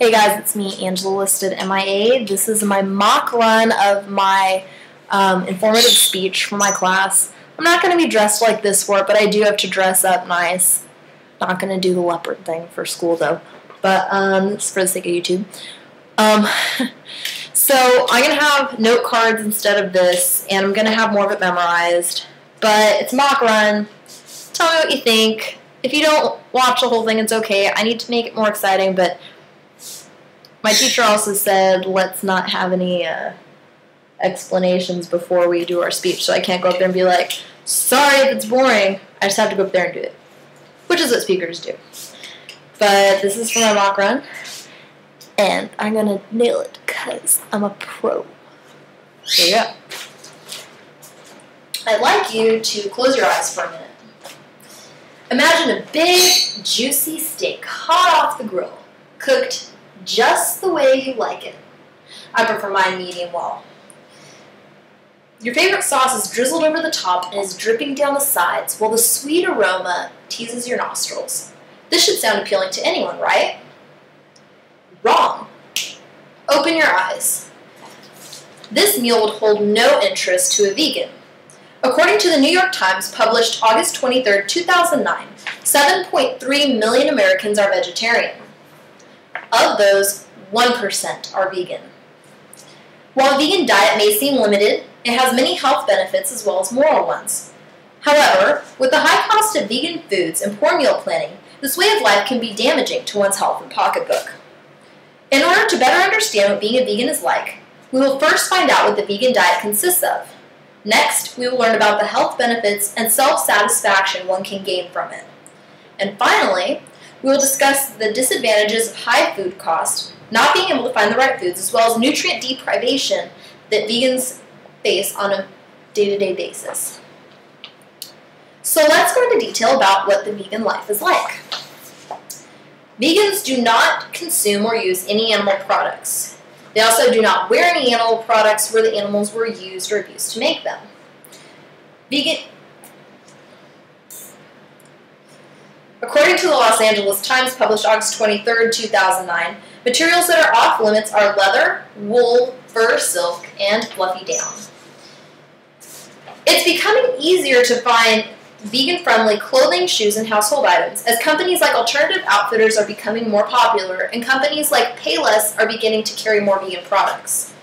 Hey guys, it's me, Angela Listed MIA. This is my mock run of my informative speech for my class. I'm not going to be dressed like this for it, but I do have to dress up nice. Not going to do the leopard thing for school though, but it's for the sake of YouTube. So I'm going to have note cards instead of this, and I'm going to have more of it memorized. But it's a mock run. Tell me what you think. If you don't watch the whole thing, it's okay. I need to make it more exciting, but my teacher also said let's not have any explanations before we do our speech, so I can't go up there and be like, sorry if it's boring. I just have to go up there and do it, which is what speakers do. But this is for my mock run, and I'm going to nail it because I'm a pro. Here you go. I'd like you to close your eyes for a minute. Imagine a big, juicy steak hot off the grill, cooked just the way you like it. I prefer mine medium well. Your favorite sauce is drizzled over the top and is dripping down the sides while the sweet aroma teases your nostrils. This should sound appealing to anyone, right? Wrong. Open your eyes. This meal would hold no interest to a vegan. According to the New York Times, published August 23, 2009, 7.3 million Americans are vegetarian. Of those, 1% are vegan. While a vegan diet may seem limited, it has many health benefits as well as moral ones. However, with the high cost of vegan foods and poor meal planning, this way of life can be damaging to one's health and pocketbook. In order to better understand what being a vegan is like, we will first find out what the vegan diet consists of. Next, we will learn about the health benefits and self-satisfaction one can gain from it. And finally, we will discuss the disadvantages of high food cost, not being able to find the right foods, as well as nutrient deprivation that vegans face on a day-to-day basis. So let's go into detail about what the vegan life is like. Vegans do not consume or use any animal products. They also do not wear any animal products where the animals were used or abused to make them. According to the Los Angeles Times, published August 23, 2009, materials that are off limits are leather, wool, fur, silk, and fluffy down. It's becoming easier to find vegan-friendly clothing, shoes, and household items as companies like Alternative Outfitters are becoming more popular and companies like Payless are beginning to carry more vegan products.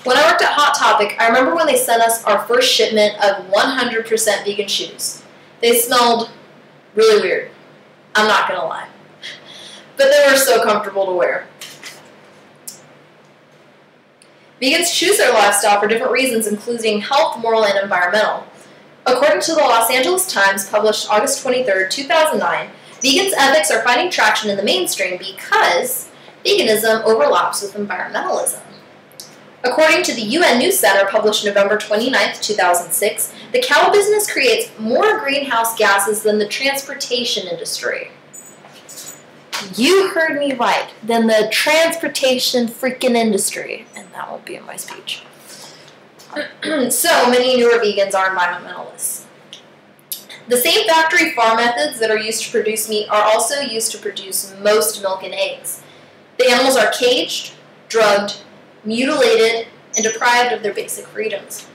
When I worked at Hot Topic, I remember when they sent us our first shipment of 100% vegan shoes. They smelled really weird. I'm not going to lie. But they were so comfortable to wear. Vegans choose their lifestyle for different reasons, including health, moral, and environmental. According to the Los Angeles Times, published August 23, 2009, vegans' ethics are finding traction in the mainstream because veganism overlaps with environmentalism. According to the UN News Center, published November 29, 2006, the cow business creates more greenhouse gases than the transportation industry. You heard me right, than the transportation freaking industry. And that won't be in my speech. So many newer vegans are environmentalists. The same factory farm methods that are used to produce meat are also used to produce most milk and eggs. The animals are caged, drugged, mutilated, and deprived of their basic freedoms.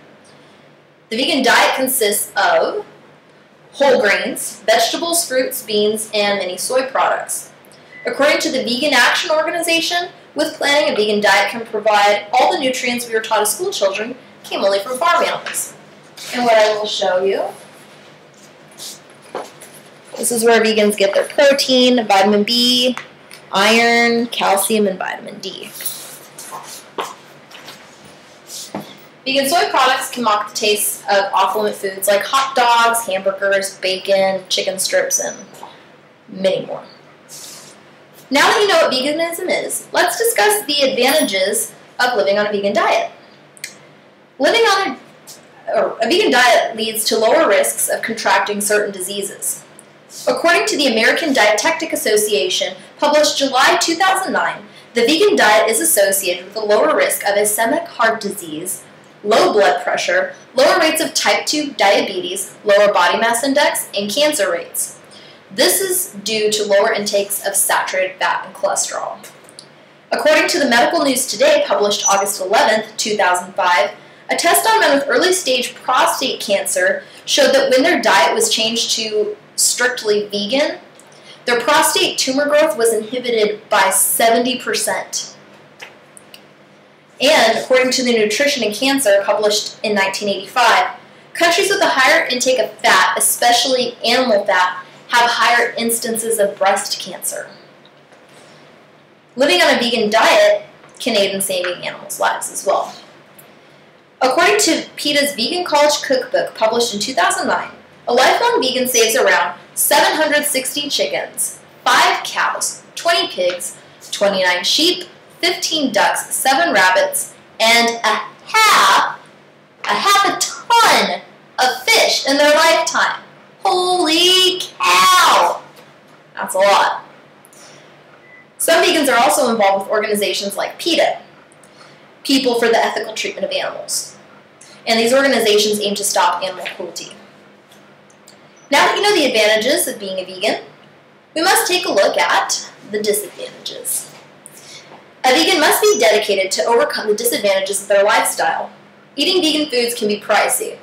The vegan diet consists of whole grains, vegetables, fruits, beans, and many soy products. According to the Vegan Action Organization, with planning, a vegan diet can provide all the nutrients we were taught as school children came only from farm animals. And what I will show you, this is where vegans get their protein, vitamin B, iron, calcium, and vitamin D. Vegan soy products can mock the taste of off-limit foods like hot dogs, hamburgers, bacon, chicken strips, and many more. Now that you know what veganism is, let's discuss the advantages of living on a vegan diet. Living on a vegan diet leads to lower risks of contracting certain diseases. According to the American Dietetic Association, published July 2009, the vegan diet is associated with a lower risk of ischemic heart disease, low blood pressure, lower rates of type 2 diabetes, lower body mass index, and cancer rates. This is due to lower intakes of saturated fat and cholesterol. According to the Medical News Today, published August 11, 2005, a test on men with early-stage prostate cancer showed that when their diet was changed to strictly vegan, their prostate tumor growth was inhibited by 70%. And according to the Nutrition and Cancer, published in 1985, countries with a higher intake of fat, especially animal fat, have higher instances of breast cancer. Living on a vegan diet can aid in saving animals' lives as well. According to PETA's Vegan College Cookbook, published in 2009, a lifelong vegan saves around 760 chickens, 5 cows, 20 pigs, 29 sheep, 15 ducks, 7 rabbits, and a half a ton of fish in their lifetime. Holy cow! That's a lot. Some vegans are also involved with organizations like PETA, People for the Ethical Treatment of Animals. And these organizations aim to stop animal cruelty. Now that you know the advantages of being a vegan, we must take a look at the disadvantages. A vegan must be dedicated to overcome the disadvantages of their lifestyle. Eating vegan foods can be pricey.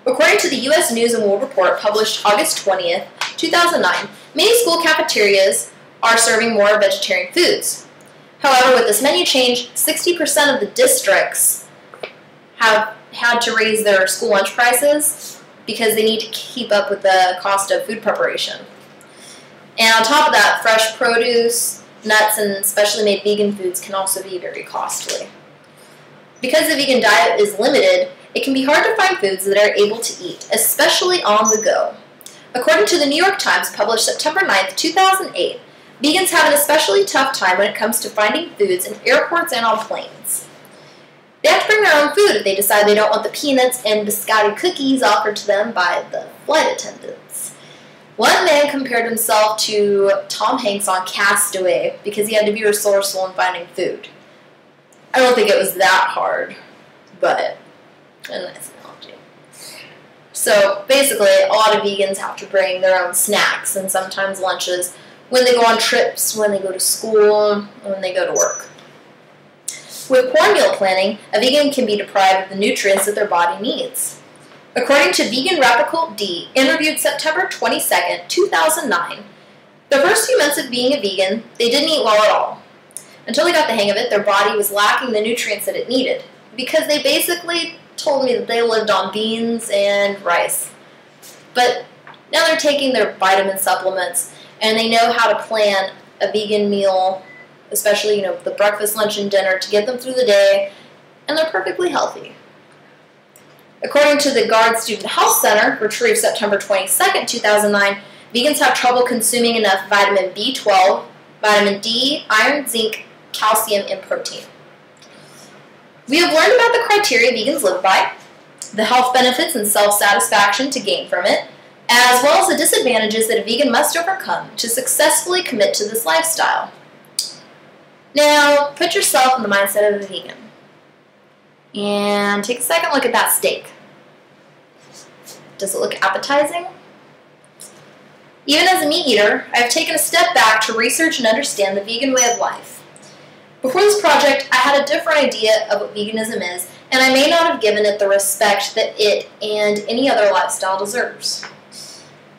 According to the U.S. News and World Report, published August 20th, 2009, many school cafeterias are serving more vegetarian foods. However, with this menu change, 60% of the districts have had to raise their school lunch prices because they need to keep up with the cost of food preparation. And on top of that, fresh produce, nuts, and specially made vegan foods can also be very costly. Because the vegan diet is limited, it can be hard to find foods that are able to eat, especially on the go. According to the New York Times, published September 9th, 2008, vegans have an especially tough time when it comes to finding foods in airports and on planes. They have to bring their own food if they decide they don't want the peanuts and biscotti cookies offered to them by the flight attendants. One man compared himself to Tom Hanks on Castaway because he had to be resourceful in finding food. I don't think it was that hard, but a nice analogy. So basically, a lot of vegans have to bring their own snacks and sometimes lunches when they go on trips, when they go to school, and when they go to work. With poor meal planning, a vegan can be deprived of the nutrients that their body needs. According to Vegan Replicant D, interviewed September 22nd, 2009, the first few months of being a vegan, they didn't eat well at all. Until they got the hang of it, their body was lacking the nutrients that it needed, because they basically told me that they lived on beans and rice. But now they're taking their vitamin supplements, and they know how to plan a vegan meal, especially, the breakfast, lunch, and dinner, to get them through the day, and they're perfectly healthy. According to the Guard Student Health Center, retrieved September 22nd, 2009, vegans have trouble consuming enough vitamin B12, vitamin D, iron, zinc, calcium, and protein. We have learned about the criteria vegans live by, the health benefits and self-satisfaction to gain from it, as well as the disadvantages that a vegan must overcome to successfully commit to this lifestyle. Now, put yourself in the mindset of a vegan. And take a second look at that steak. Does it look appetizing? Even as a meat eater, I have taken a step back to research and understand the vegan way of life. Before this project, I had a different idea of what veganism is, and I may not have given it the respect that it and any other lifestyle deserves.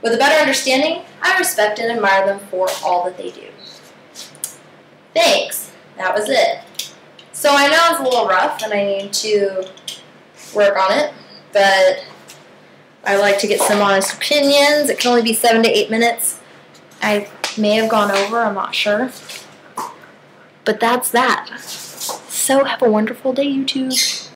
With a better understanding, I respect and admire them for all that they do. Thanks. That was it. So I know it's a little rough and I need to work on it, but I like to get some honest opinions. It can only be 7 to 8 minutes. I may have gone over, I'm not sure. But that's that. So have a wonderful day, YouTube.